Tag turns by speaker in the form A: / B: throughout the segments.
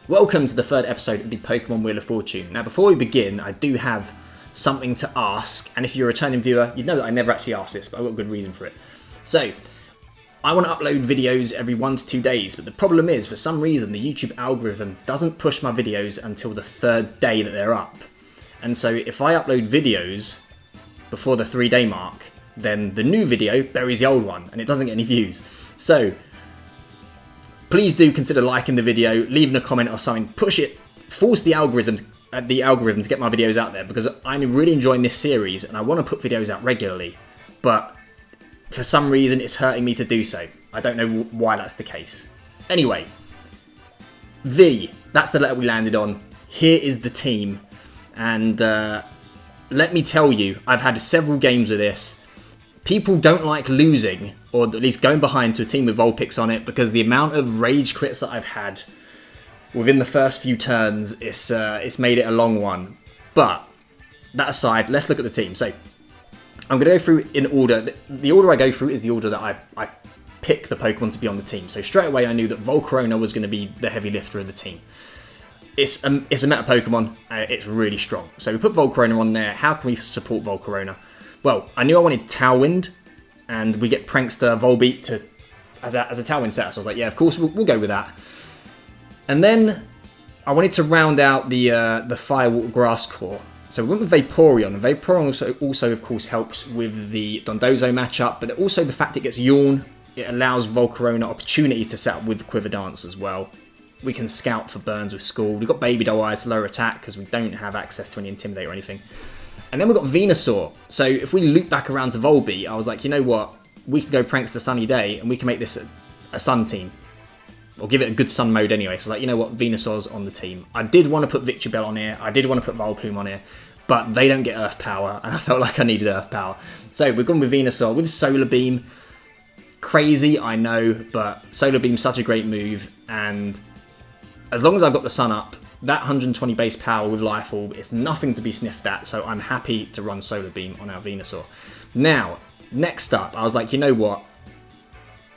A: Welcome to the third episode of the Pokémon Wheel of Fortune. Now before we begin, I do have something to ask, and if you're a returning viewer, you'd know that I never actually asked this, but I've got a good reason for it. So, I want to upload videos every 1 to 2 days, but the problem is, for some reason, the YouTube algorithm doesn't push my videos until the 3rd day that they're up. And so if I upload videos before the 3-day mark, then the new video buries the old one, and it doesn't get any views. So, please do consider liking the video, leaving a comment or something, push it, force the algorithm to get my videos out there, because I'm really enjoying this series and I want to put videos out regularly, but for some reason it's hurting me to do so. I don't know why that's the case. Anyway, V, that's the letter we landed on. Here is the team, and let me tell you, I've had several games with this. People don't like losing, or at least going behind to a team with Vulpix on it, because the amount of rage crits that I've had within the first few turns, it's made it a long one. But that aside, let's look at the team. So I'm going to go through in order. The order I go through is the order that I pick the Pokemon to be on the team. So straight away I knew that Volcarona was going to be the heavy lifter of the team. It's a meta Pokemon. It's really strong. So we put Volcarona on there. How can we support Volcarona? Well, I knew I wanted Tailwind, and we get Prankster, Volbeat as a Tailwind setup. So I was like, yeah, of course, we'll go with that. And then I wanted to round out the Fire, Water, Grass core. So we went with Vaporeon. And Vaporeon also, of course, helps with the Dondozo matchup, but also the fact it gets Yawn. It allows Volcarona opportunity to set up with Quiver Dance as well. We can scout for burns with School. We've got Baby Doll Eyes to lower attack because we don't have access to any Intimidate or anything. And then we've got Venusaur. So if we loop back around to Volbeat, I was like, you know what? We can go Prankster Sunny Day and we can make this a Sun team. Or give it a good Sun mode anyway. So like, you know what? Venusaur's on the team. I did want to put Victreebel on here. I did want to put Vileplume on here. But they don't get Earth Power. And I felt like I needed Earth Power. So we've gone with Venusaur. With Solar Beam. Crazy, I know. But Solar Beam's such a great move. And as long as I've got the Sun up, that 120 base power with Life Orb is nothing to be sniffed at, so I'm happy to run Solar Beam on our Venusaur. Now, next up, I was like, you know what?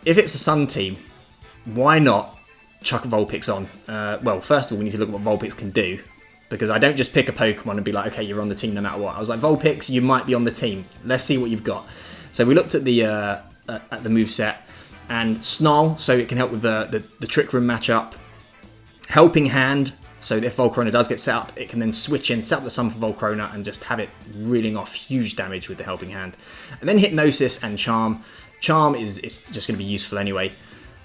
A: If it's a Sun team, why not chuck Vulpix on? Well, first of all, we need to look at what Vulpix can do, because I don't just pick a Pokemon and be like, okay, you're on the team no matter what. I was like, Vulpix, you might be on the team. Let's see what you've got. So we looked at the moveset, and Snarl, so it can help with the Trick Room matchup. Helping Hand, so if Volcarona does get set up, it can then switch in, set up the Sun for Volcarona, and just have it reeling off huge damage with the Helping Hand. And then Hypnosis and Charm. Charm is just going to be useful anyway,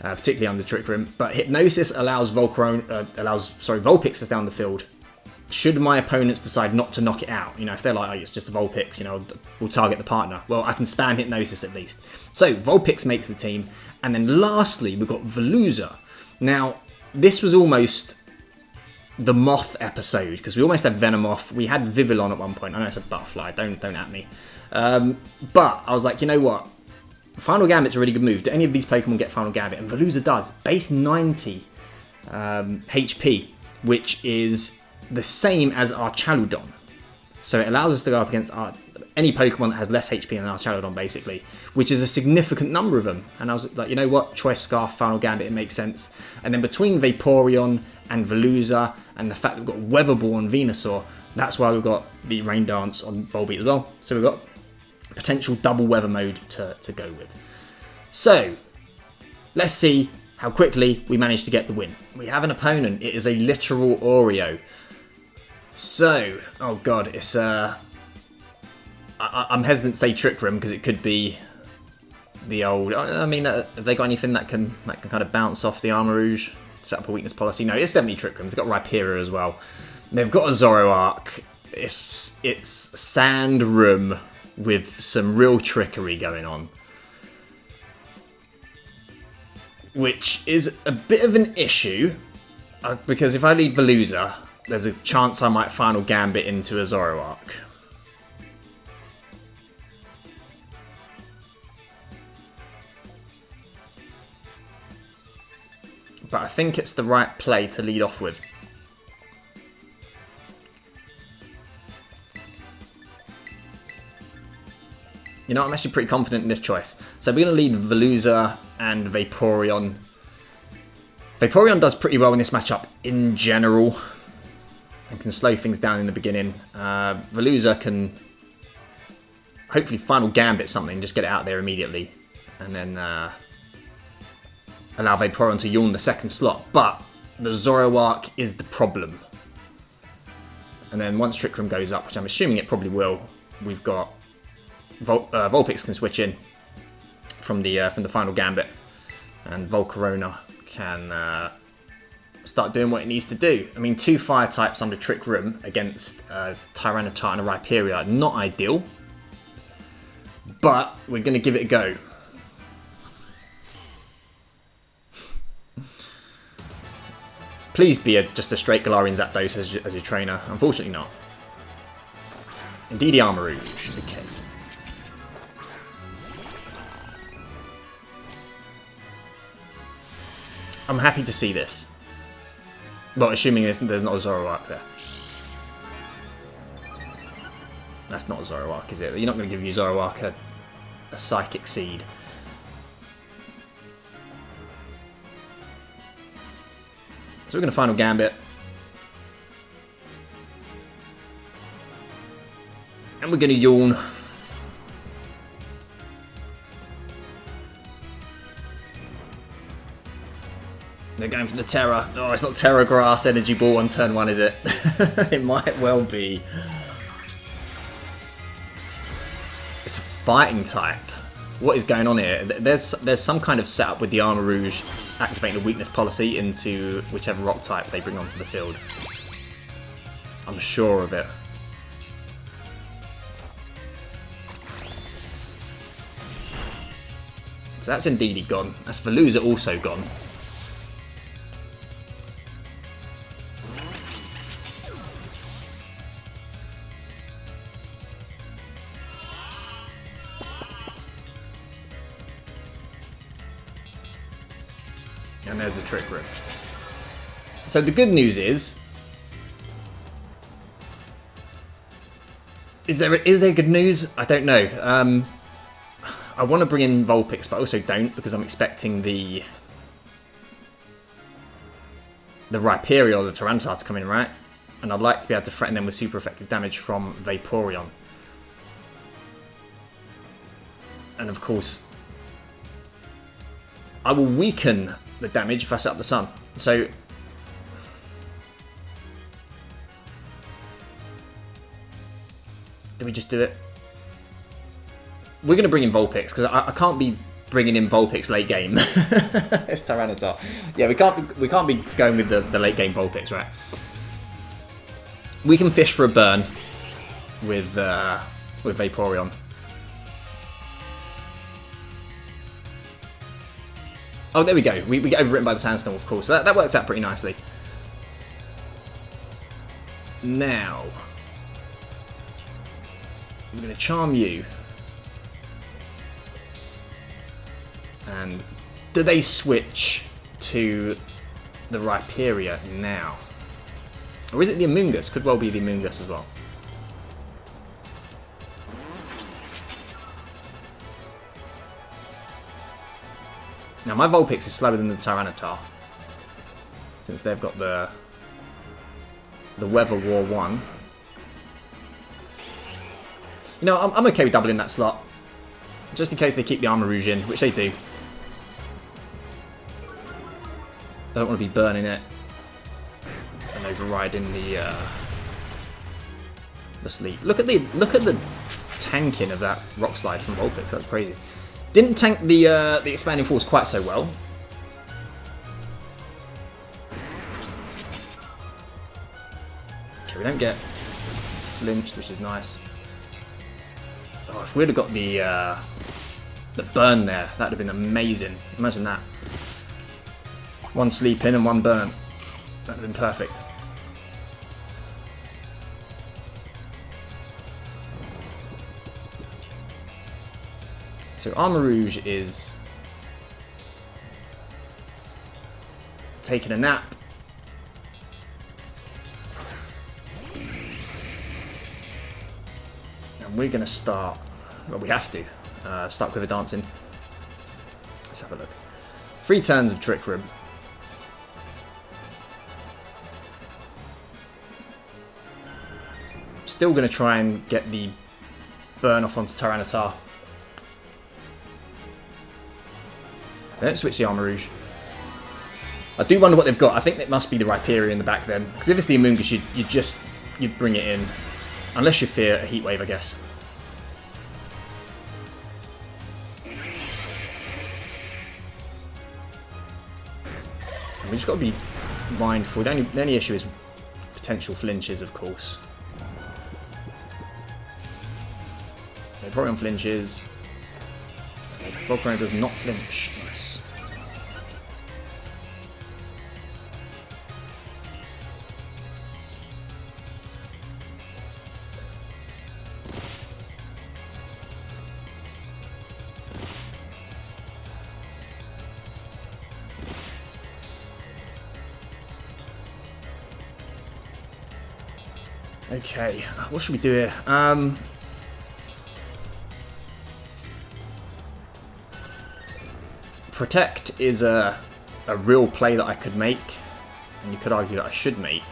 A: particularly under Trick Room. But Hypnosis allows Vulpix to stay on the field. Should my opponents decide not to knock it out, you know, if they're like, oh, it's just a Vulpix, you know, we'll target the partner. Well, I can spam Hypnosis at least. So Vulpix makes the team. And then lastly, we've got Veluza. Now, this was almost the Moth episode, because we almost had Venomoth. We had Vivillon at one point. I know it's a butterfly, don't at me. But I was like, you know what? Final Gambit's a really good move. Do any of these Pokemon get Final Gambit? And Veluza does. Base 90 HP, which is the same as our Chaludon. So it allows us to go up against any Pokemon that has less HP than our Chaludon, basically, which is a significant number of them. And I was like, you know what? Choice Scarf, Final Gambit, it makes sense. And then between Vaporeon and Veluza, and the fact that we've got Weather Ball on Venusaur, that's why we've got the Rain Dance on Volbeat as well. So we've got potential double weather mode to go with. So, let's see how quickly we manage to get the win. We have an opponent. It is a literal Oreo. So, oh god, it's I'm hesitant to say Trick Room because it could be the old. I mean, have they got anything that can kind of bounce off the Armarouge? Set up a weakness policy. No, it's definitely Trick Room. They've got Rhyperior as well. They've got a Zoroark. It's SandRoom with some real trickery going on, which is a bit of an issue because if I lead Veluza, there's a chance I might Final Gambit into a Zoroark. But I think it's the right play to lead off with. You know, I'm actually pretty confident in this choice. So we're going to lead Veluza and Vaporeon. Vaporeon does pretty well in this matchup in general and can slow things down in the beginning. Veluza can hopefully final Gambit something, just get it out there immediately, and then allow Vaporeon to yawn the second slot. But the Zoroark is the problem. And then once Trick Room goes up, which I'm assuming it probably will, we've got Vulpix can switch in from the final Gambit, and Volcarona can start doing what it needs to do. I mean, 2 fire types under Trick Room against Tyranitar and a Rhyperior, not ideal, but we're going to give it a go. Please be just a straight Galarian Zapdos as your trainer. Unfortunately not. Indeed, Armarouge. Okay. I'm happy to see this. Well, assuming there's not a Zoroark there. That's not a Zoroark, is it? You're not going to give your Zoroark a Psychic Seed. So we're going to final Gambit. And we're going to Yawn. They're going for the Tera. Oh, it's not Tera Grass Energy Ball on turn 1, is it? It might well be. It's a fighting type. What is going on here? There's some kind of setup with the Armarouge activating the weakness policy into whichever rock type they bring onto the field. I'm sure of it. So that's indeed gone. That's Veluza also gone. And there's the Trick Room. So the good news is there good news? I don't know. I want to bring in Vulpix, but I also don't, because I'm expecting the Rhyperior or the Tyranitar to come in, right? And I'd like to be able to threaten them with super effective damage from Vaporeon. And of course, I will weaken the damage if I set up the sun. So do we just do it? We're going to bring in Vulpix, because I can't be bringing in Vulpix late game. It's Tyranitar. Yeah, we can't be going with the late game Vulpix, right? We can fish for a burn with Vaporeon. Oh, there we go. We get overwritten by the Sandstorm, of course. So that works out pretty nicely. Now, we're going to Charm you. And do they switch to the Rhyperior now? Or is it the Amoonguss? Could well be the Amoonguss as well. Now my Vulpix is slower than the Tyranitar, since they've got the Weather War 1. You know, I'm okay with doubling that slot, just in case they keep the Armarouge in, which they do. I don't want to be burning it and overriding the sleep. Look at the tanking of that Rock Slide from Vulpix. That's crazy. Didn't tank the Expanding Force quite so well. Okay, we don't get flinched, which is nice. Oh, if we'd have got the burn there, that'd have been amazing. Imagine that. One sleep in and one burn. That'd have been perfect. So Armarouge is taking a nap. And we're going to start, well, we have to start Quiver Dancing. Let's have a look. 3 turns of Trick Room. Still going to try and get the burn off onto Tyranitar. They don't switch the Armarouge. I do wonder what they've got. I think it must be the Rhyperior in the back then. Because if it's the Amoonguss, you'd bring it in. Unless you fear a Heat Wave, I guess. And we just got to be mindful. The only issue is potential flinches, of course. Vaporeon flinches. Volcarona does not flinch. Nice. Okay, what should we do here? Protect is a real play that I could make, and you could argue that I should make.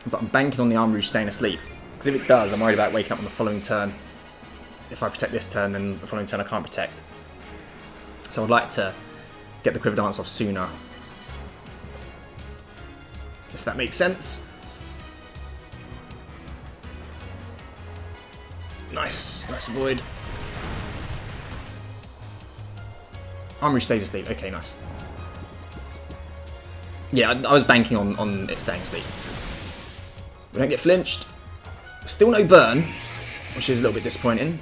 A: But I'm banking on the Armarouge staying asleep, because if it does, I'm worried about waking up on the following turn. If I protect this turn, then the following turn I can't protect. So I'd like to get the Quiver Dance off sooner. If that makes sense. Nice, nice avoid. Armarouge stays asleep. Okay, nice. Yeah, I was banking on it staying asleep. We don't get flinched. Still no burn, which is a little bit disappointing.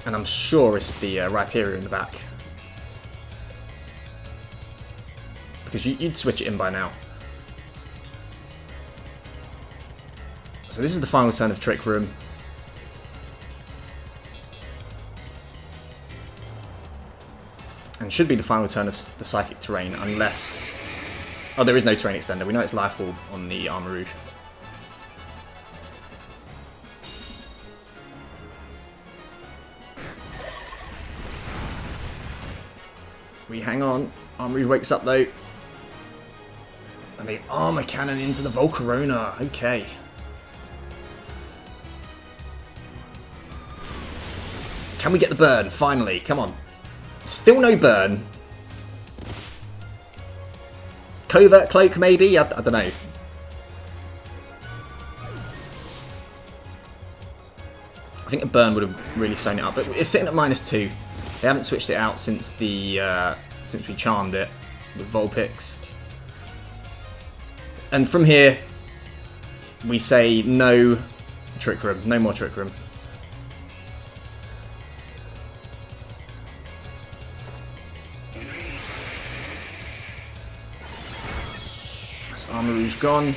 A: And I'm sure it's the Rhyperior in the back. Because you'd switch it in by now. So this is the final turn of Trick Room. And should be the final turn of the Psychic Terrain, unless... Oh, there is no Terrain Extender. We know it's Life Orb on the Armarouge. We hang on. Armarouge wakes up though. And they Armor Cannon into the Volcarona. Okay. Can we get the burn? Finally. Come on. Still no burn. Covert Cloak maybe? I don't know. I think a burn would have really sewn it up. But it's sitting at -2. They haven't switched it out since since we charmed it with Vulpix. And from here, we say no Trick Room, no more Trick Room. That's Armarouge gone.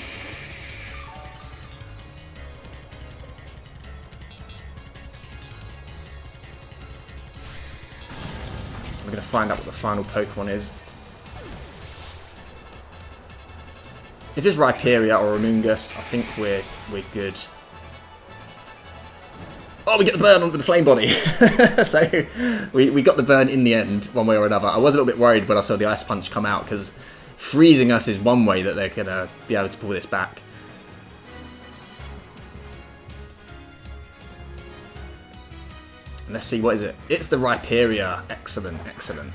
A: We're going to find out what the final Pokemon is. If it's Rhyperior or Amoonguss, I think we're good. Oh, we get the burn with the Flame Body! So, we got the burn in the end, one way or another. I was a little bit worried when I saw the Ice Punch come out, because freezing us is one way that they're going to be able to pull this back. And let's see, what is it? It's the Rhyperior. Excellent, excellent.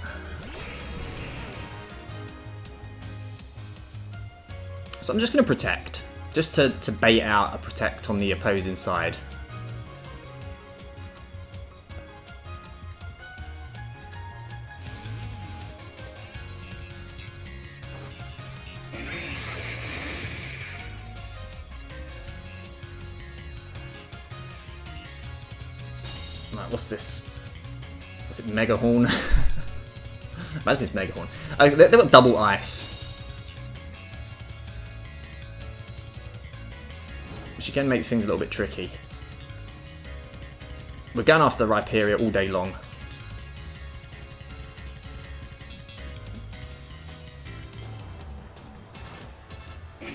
A: So I'm just going to Protect, just to bait out a Protect on the opposing side. Right, what's this? What's it, Megahorn? Imagine it's Megahorn. Oh, they've got double ice. Which again makes things a little bit tricky. We're going after the Rhyperior all day long.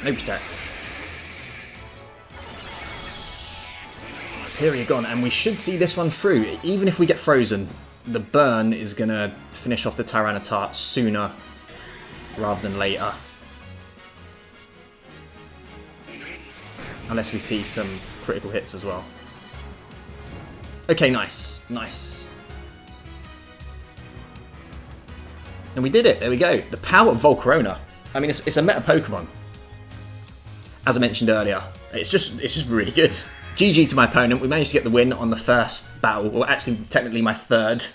A: No Protect. Here you're gone, and we should see this one through. Even if we get frozen, the burn is going to finish off the Tyranitar sooner rather than later. Unless we see some critical hits as well. Okay, nice. Nice. And we did it. There we go. The power of Volcarona. I mean, it's a meta Pokemon. As I mentioned earlier, it's just really good. GG to my opponent. We managed to get the win on the first battle, or actually technically my third.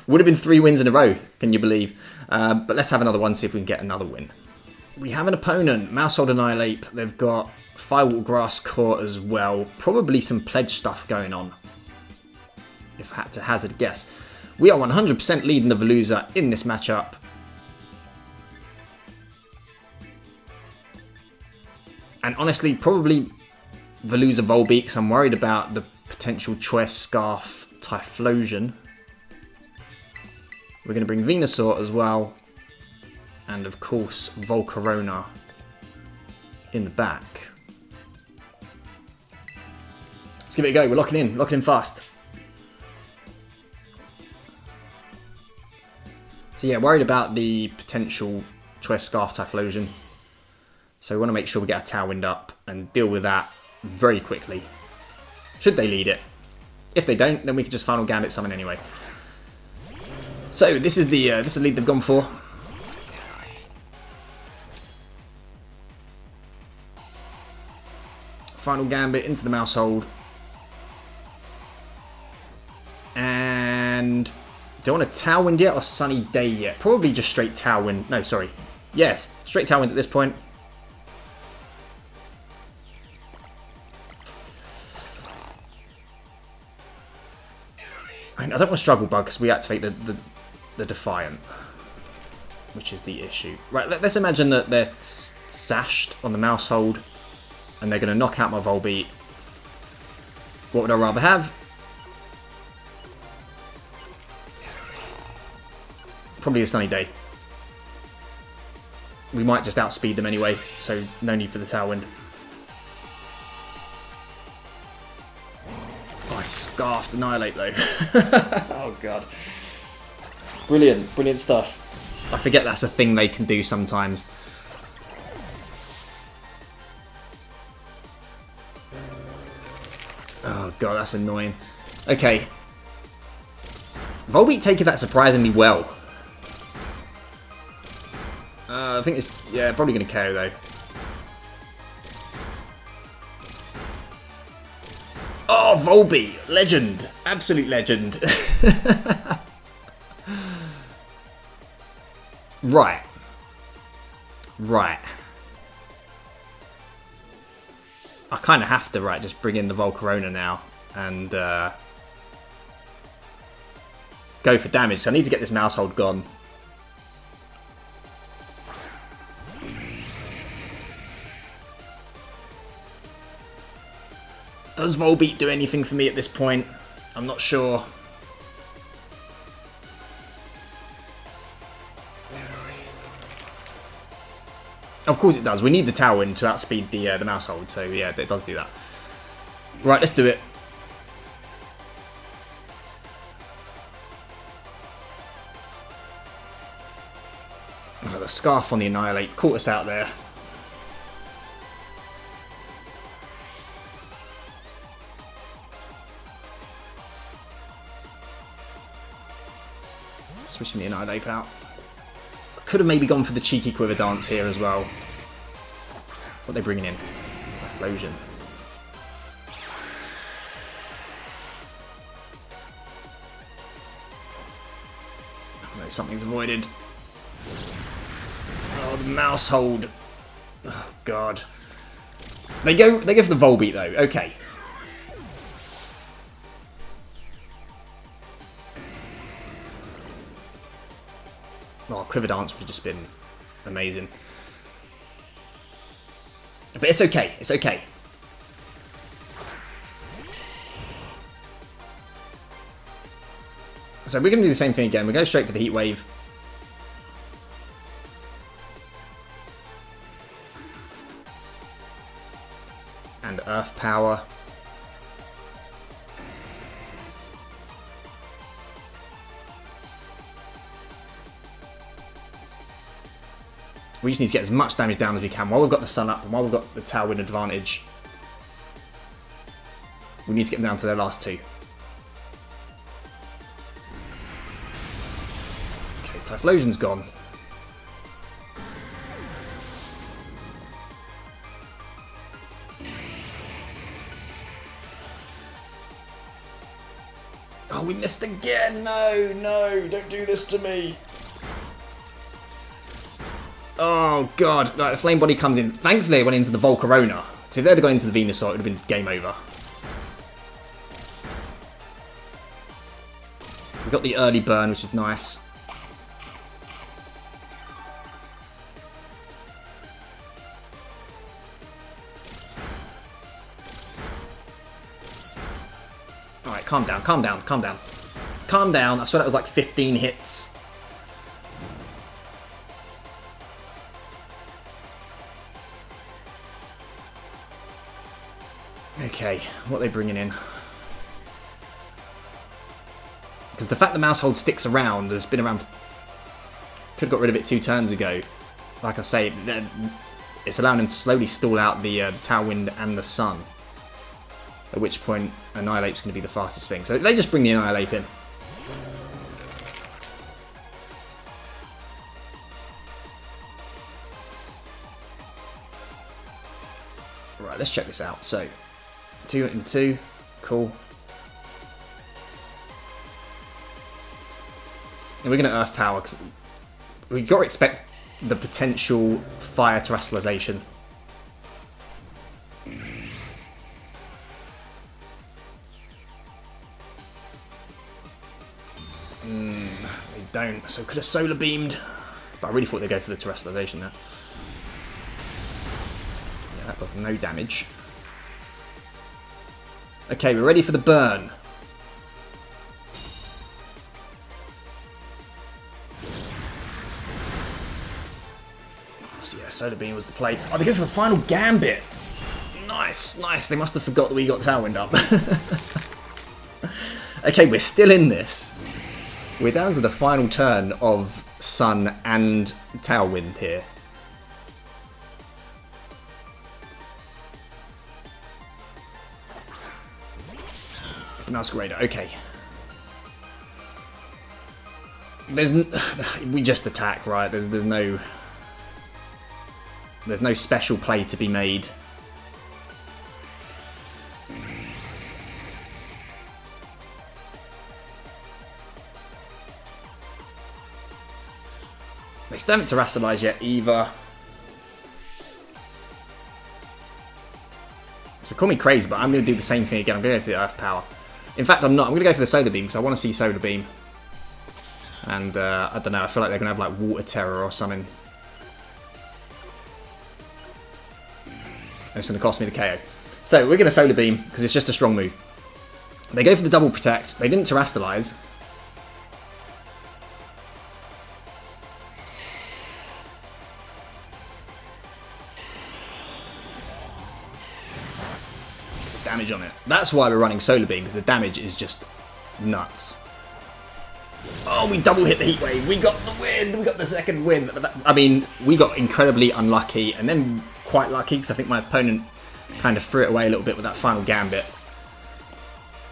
A: Would have been 3 wins in a row, can you believe? But let's have another one, see if we can get another win. We have an opponent, Maushold Annihilape. They've got Firewater Grass Core as well. Probably some pledge stuff going on, if I had to hazard a guess. We are 100% leading the Veluza in this matchup. And honestly, probably Veluza Volbeat, because I'm worried about the potential Choice Scarf Typhlosion. We're going to bring Venusaur as well. And of course, Volcarona in the back. Let's give it a go. We're locking in fast. So yeah, worried about the potential Choice Scarf Typhlosion. So we want to make sure we get our Tailwind up and deal with that very quickly. Should they lead it? If they don't, then we can just Final Gambit summon anyway. So this is the lead they've gone for. Final Gambit into the Maushold. And do I want a Tailwind yet or Sunny Day yet? Probably just straight Tailwind. No, sorry. Yes, straight Tailwind at this point. I don't want to Struggle Bug because we activate the Defiant, which is the issue. Right, let's imagine that they're sashed on the Maushold and they're going to knock out my Volbeat. What would I rather have? Probably a Sunny Day. We might just outspeed them anyway, so no need for the Tailwind. Oh, I scarfed Annihilape though. Oh god. Brilliant, brilliant stuff. I forget that's a thing they can do sometimes. Oh god, that's annoying. Okay. Volbeat taking that surprisingly well. I think it's, yeah, probably going to KO though. Oh, Volbeat! Legend! Absolute legend. Right. Right. I kind of have to, right, just bring in the Volcarona now and go for damage. So I need to get this Maushold gone. Does Volbeat do anything for me at this point? I'm not sure. Of course it does. We need the Tailwind to outspeed the Maushold, so yeah, it does do that. Right, let's do it. Oh, the Scarf on the Annihilape caught us out there. Switching the Annihilape out. Could have maybe gone for the cheeky Quiver Dance here as well. What are they bringing in? Typhlosion. Oh no, something's avoided. Oh, the Maushold. Oh god. They go for the Volbeat though. Okay. Oh, Quiver Dance would have just been amazing. But it's okay, it's okay. So we're going to do the same thing again. We go straight for the Heat Wave. And Earth Power. We just need to get as much damage down as we can while we've got the sun up and while we've got the Tailwind advantage. We need to get them down to their last 2. Okay, Typhlosion's gone. Oh, we missed again! No, no, don't do this to me! Oh god, right, the Flame Body comes in. Thankfully it went into the Volcarona. Because if they'd have gone into the Venusaur, it would have been game over. We got the early burn, which is nice. Alright, calm down, calm down, calm down. Calm down, I swear that was like 15 hits. Okay, what are they bringing in? Because the fact that Maushold sticks around, has been around... Could have got rid of it 2 turns ago. Like I say, it's allowing him to slowly stall out the Tailwind and the Sun. At which point, Annihilape's going to be the fastest thing. So they just bring the Annihilape in. Right, let's check this out. So, 2 and 2. Cool. And we're going to Earth Power, because we've got to expect the potential Fire Terrestrialization. They don't, so could have Solar Beamed. But I really thought they'd go for the Terrestrialization there. Yeah, that does no damage. Okay, we're ready for the burn. So yeah, Solar Beam was the play. Oh, they go for the final Gambit. Nice, nice. They must have forgot that we got Tailwind up. Okay, we're still in this. We're down to the final turn of Sun and Tailwind here. It's the Masquerader, okay. We just attack, right? There's no special play to be made. They still haven't terrestrialized yet either. So call me crazy, but I'm going to do the same thing again. I'm going to go for the Earth Power. In fact, I'm not. I'm going to go for the Solar Beam because I want to see Solar Beam. And I don't know, I feel like they're going to have like Water Terror or something. It's going to cost me the KO. So we're going to Solar Beam because it's just a strong move. They go for the double protect. They didn't terrestrialize. Damage on it. That's why we're running Solar Beam, because the damage is just nuts. Oh, we double hit the Heat Wave. We got the win. We got the second win. I mean, we got incredibly unlucky and then quite lucky because I think my opponent kind of threw it away a little bit with that final Gambit.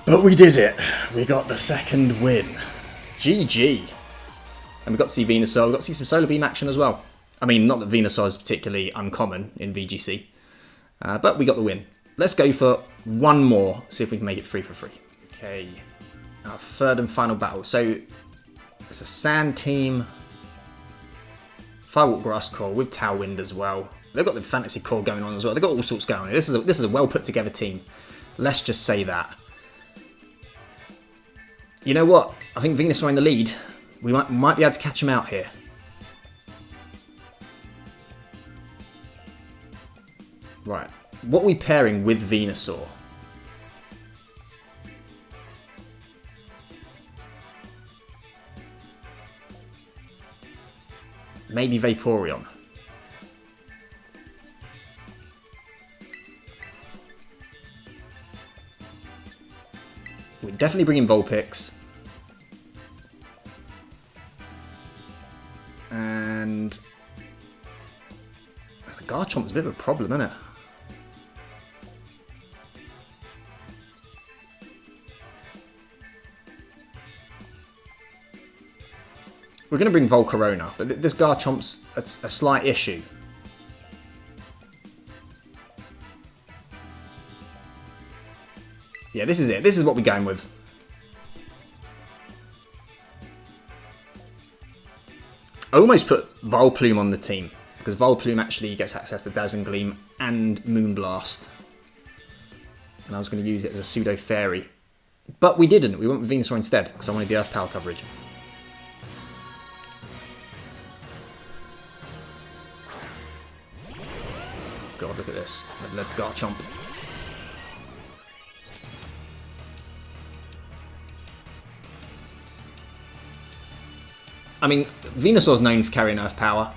A: But we did it. We got the second win. GG. And we got to see Venusaur. We got to see some Solar Beam action as well. I mean, not that Venusaur is particularly uncommon in VGC. But we got the win. Let's go for one more, see if we can make it 3 for 3. Okay, our third and final battle. So, it's a Sand team. Firewalk Grass Core with Tailwind as well. They've got the Fantasy Core going on as well. They've got all sorts going on. This is a well put together team. Let's just say that. You know what? I think Venusaur in the lead. We might be able to catch him out here. Right. What are we pairing with Venusaur? Maybe Vaporeon. We're definitely bringing Vulpix. And Garchomp's a bit of a problem, isn't it? We're going to bring Volcarona, but this Garchomp's a slight issue. Yeah, this is it. This is what we're going with. I almost put Volplume on the team, because Volplume actually gets access to Dazzling Gleam and Moonblast. And I was going to use it as a pseudo fairy. But we didn't. We went with Venusaur instead, because I wanted the Earth Power coverage. God, look at this. Let's Garchomp. I mean, Venusaur's known for carrying Earth Power,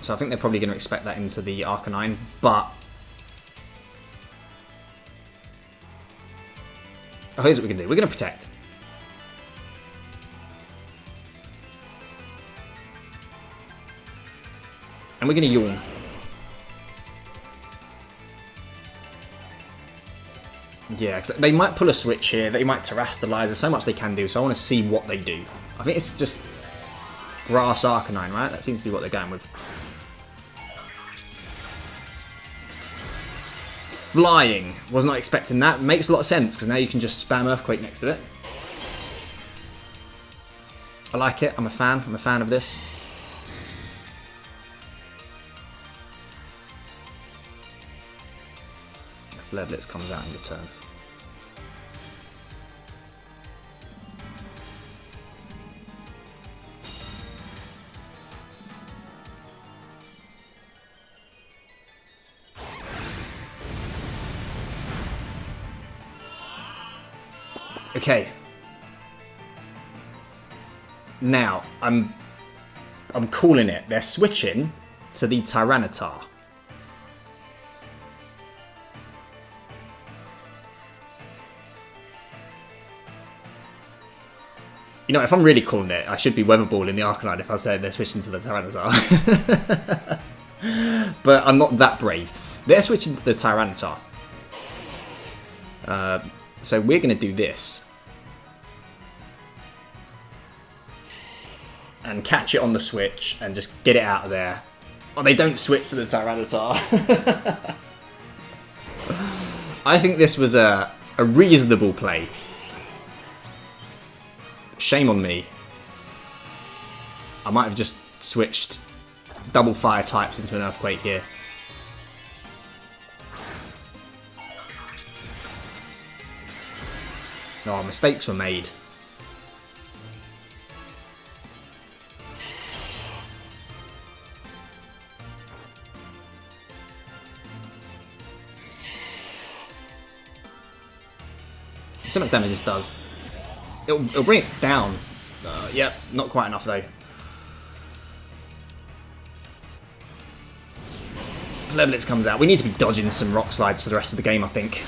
A: so I think they're probably going to expect that into the Arcanine, but... Oh, here's what we can do. We're going to Protect. And we're going to Yawn. Yeah, cause they might pull a switch here, they might Terrastalize, there's so much they can do, so I want to see what they do. I think it's just Grass Arcanine, right? That seems to be what they're going with. Flying. Was not expecting that. Makes a lot of sense, because now you can just spam Earthquake next to it. I like it, I'm a fan of this. If Leblitz comes out in return. Okay. Now, I'm calling it. They're switching to the Tyranitar. You know, if I'm really calling it, I should be Weatherball in the Arcanine if I said they're switching to the Tyranitar. But I'm not that brave. They're switching to the Tyranitar. So we're going to do this. And catch it on the switch and just get it out of there. Oh, they don't switch to the Tyranitar. I think this was a reasonable play. Shame on me. I might have just switched double fire types into an Earthquake here. Oh, mistakes were made. So much damage this does. It'll bring it down. Yep, not quite enough though. Leblitz comes out. We need to be dodging some rock slides for the rest of the game, I think.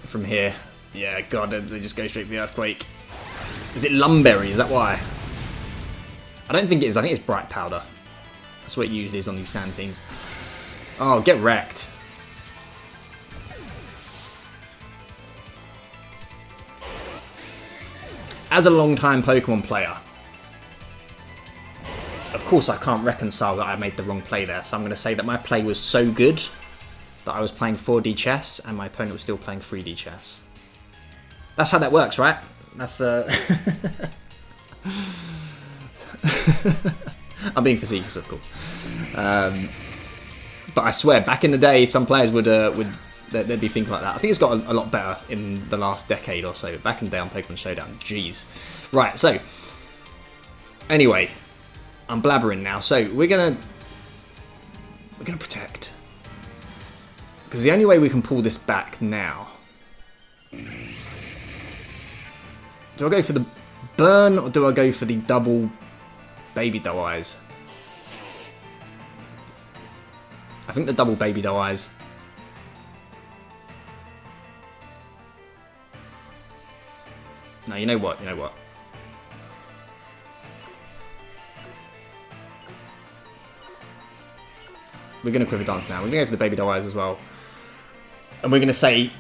A: From here. Yeah, God, they just go straight for the Earthquake. Is it Lumberry? Is that why? I don't think it is. I think it's Bright Powder. That's what it usually is on these sand teams. Oh, get wrecked. As a long-time Pokemon player, of course I can't reconcile that I made the wrong play there, so I'm going to say that my play was so good that I was playing 4D chess and my opponent was still playing 3D chess. That's how that works, right? That's I'm being facetious, of course. But I swear, back in the day, some players would they'd be thinking like that. I think it's got a lot better in the last decade or so. Back in the day on Pokemon Showdown, jeez. Right, so anyway, I'm blabbering now. So we're gonna Protect, because the only way we can pull this back now. Do I go for the burn or do I go for the double Baby Doe Eyes? I think the double Baby Doe Eyes. No, you know what? You know what? We're going to Quiver Dance now. We're going to go for the Baby Doll Eyes as well. And we're going to say,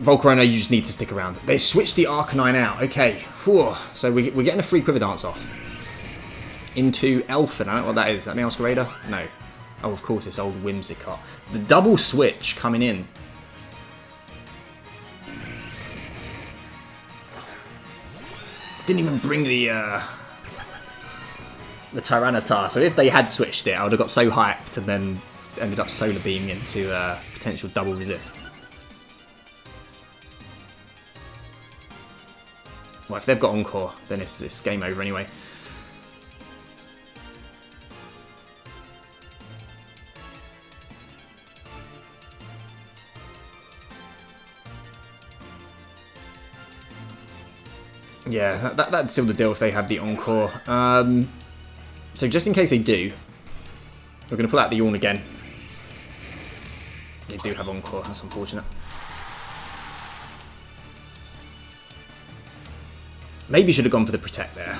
A: Volcarona, you just need to stick around. They switched the Arcanine out. Okay. Whew. So we're getting a free Quiver Dance off. Into Elfin. I don't know what that is. Is that Meowscarada? No. Oh, of course, it's old Whimsicott. The double switch coming in. Didn't even bring the Tyranitar. So if they had switched it, I would have got so hyped and then ended up Solar Beaming into potential double resist. Well, if they've got Encore, then it's game over anyway. Yeah, that's still the deal if they have the Encore. So just in case they do, we're going to pull out the Yawn again. They do have Encore, that's unfortunate. Maybe should have gone for the Protect there.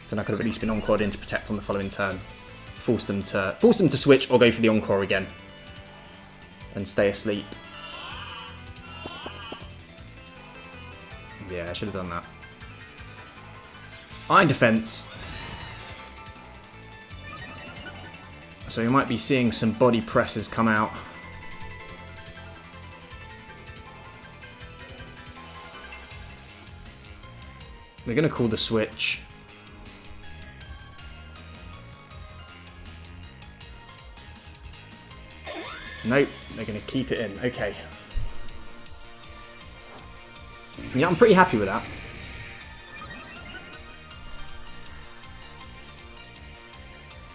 A: So then I could have at least been Encored in to Protect on the following turn. Force them to switch or go for the Encore again. And stay asleep. Yeah, I should have done that. Iron Defense. So we might be seeing some body presses come out. They're going to call the switch. Nope, they're going to keep it in. Okay. Yeah, I'm pretty happy with that.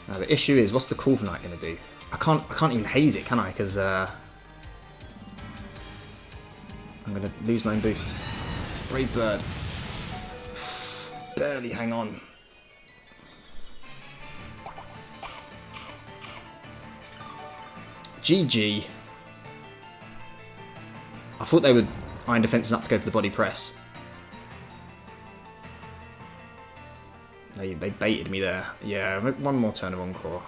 A: Now the issue is, what's the Corviknight going to do? I can't even haze it, can I? Because I'm going to lose my own boost. Brave Bird. Barely hang on. GG. I thought they would Iron Defense enough to go for the body press. They baited me there. Yeah, one more turn of Encore.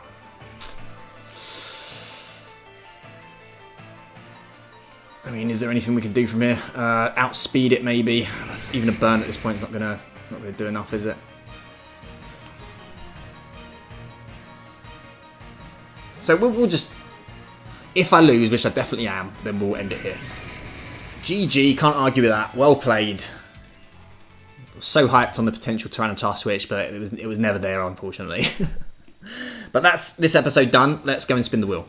A: I mean, is there anything we can do from here? Outspeed it maybe. Even a burn at this point is not gonna do enough, is it? So we'll just, if I lose, which I definitely am, then we'll end it here. GG, can't argue with that. Well played. So hyped on the potential Tyranitar switch, but it was never there, unfortunately. But that's this episode done. Let's go and spin the wheel.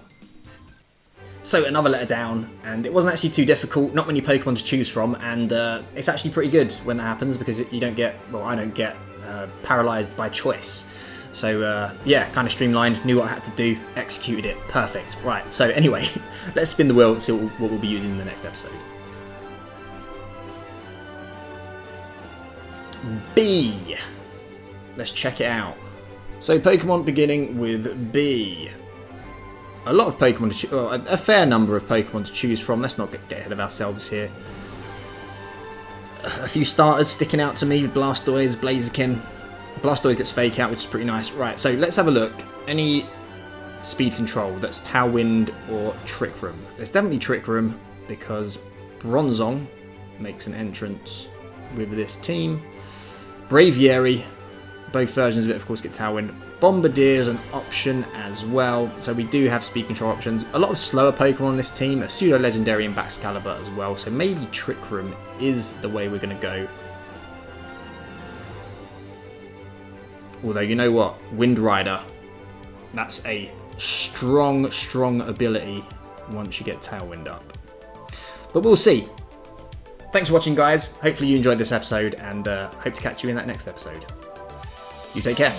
A: So another letter down, and it wasn't actually too difficult. Not many Pokemon to choose from, and it's actually pretty good when that happens because you don't get, well, I don't get paralysed by choice. So yeah, kind of streamlined. Knew what I had to do, executed it, perfect. Right. So anyway, let's spin the wheel. See what we'll be using in the next episode. B. Let's check it out. So Pokemon beginning with B. A lot of Pokemon, well, a fair number of Pokemon to choose from. Let's not get ahead of ourselves here. A few starters sticking out to me. Blastoise, Blaziken. Blastoise gets Fake Out, which is pretty nice. Right, so let's have a look. Any speed control that's Tailwind or Trick Room. There's definitely Trick Room because Bronzong makes an entrance with this team. Braviary, both versions of it of course get Tailwind. Bombardier is an option as well, so we do have speed control options. A lot of slower Pokemon on this team, a pseudo-legendary and Baxcalibur as well, so maybe Trick Room is the way we're going to go. Although, you know what, Wind Rider, that's a strong, strong ability once you get Tailwind up. But we'll see. Thanks for watching, guys. Hopefully you enjoyed this episode, and hope to catch you in that next episode. You take care.